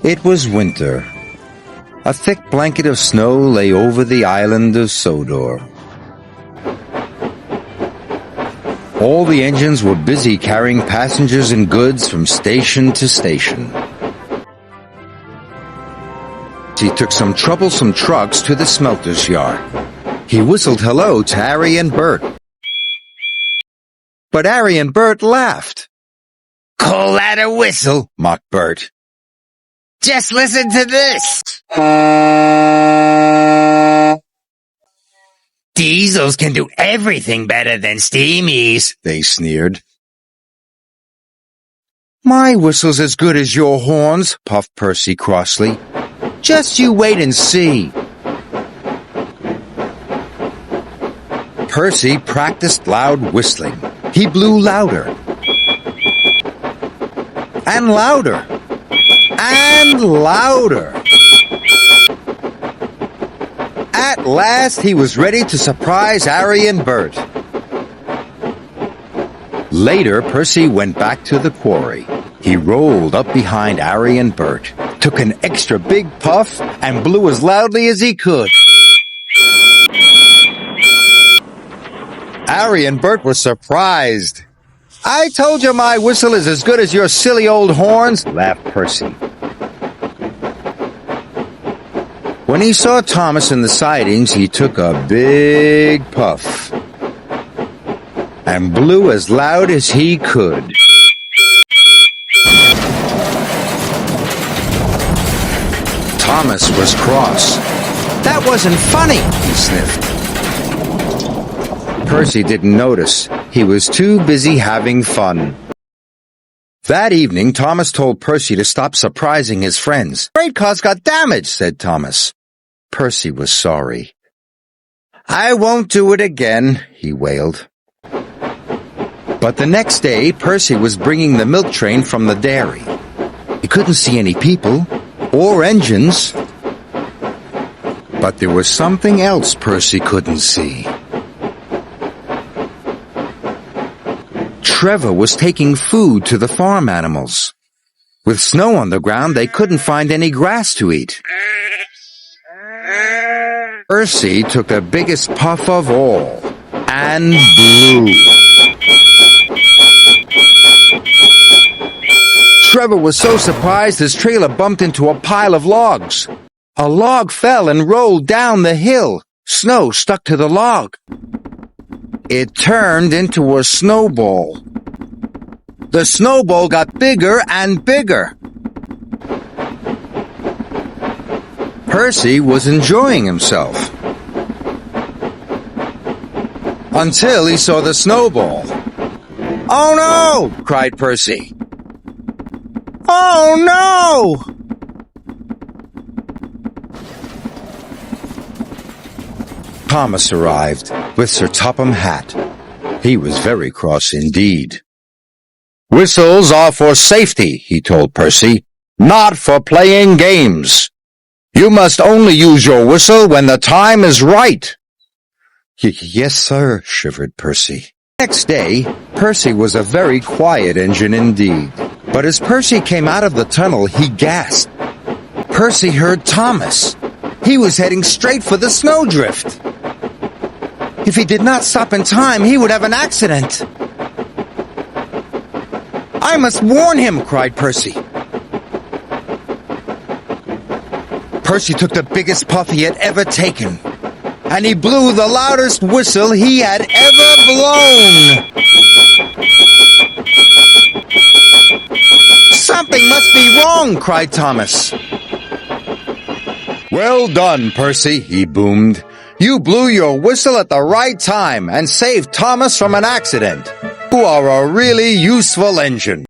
It was winter. A thick blanket of snow lay over the island of Sodor. All the engines were busy carrying passengers and goods from station to station. He took some troublesome trucks to the smelter's yard. He whistled hello to Harry and Bert. But Harry and Bert laughed. "Call that a whistle?" mocked Bert. "Just listen to this. Diesels can do everything better than steamies," they sneered. "My whistle's as good as your horns," puffed Percy crossly. "Just you wait and see." Percy practiced loud whistling. He blew louder. And louder. And louder. At last he was ready to surprise Harry and Bert. Later, Percy went back to the quarry. He rolled up behind Harry and Bert, took an extra big puff, and blew as loudly as he could. Harry and Bert were surprised. "I told you my whistle is as good as your silly old horns," laughed Percy. When he saw Thomas in the sidings, he took a big puff and blew as loud as he could. Thomas was cross. "That wasn't funny," he sniffed. Percy didn't notice. He was too busy having fun. That evening, Thomas told Percy to stop surprising his friends. "Freight cars got damaged," said Thomas. Percy was sorry. "I won't do it again," he wailed. But the next day, Percy was bringing the milk train from the dairy. He couldn't see any people or engines. But there was something else Percy couldn't see. Trevor was taking food to the farm animals. With snow on the ground, they couldn't find any grass to eat. Percy took the biggest puff of all and blew. Trevor was so surprised his trailer bumped into a pile of logs. A log fell and rolled down the hill. Snow stuck to the log. It turned into a snowball. The snowball got bigger and bigger. Percy was enjoying himself until he saw the snowball. "Oh no!" cried Percy. "Oh no!" Thomas arrived with Sir Topham Hatt. He was very cross indeed. "Whistles are for safety," he told Percy, "not for playing games. You must only use your whistle when the time is right." Yes, sir," shivered Percy. Next day, Percy was a very quiet engine indeed. But as Percy came out of the tunnel, he gasped. Percy heard Thomas. He was heading straight for the snowdrift. If he did not stop in time, he would have an accident. "I must warn him," cried Percy. Percy took the biggest puff he had ever taken, and he blew the loudest whistle he had ever blown. "Something must be wrong," cried Thomas. "Well done, Percy," he boomed. "You blew your whistle at the right time and saved Thomas from an accident. You are a really useful engine."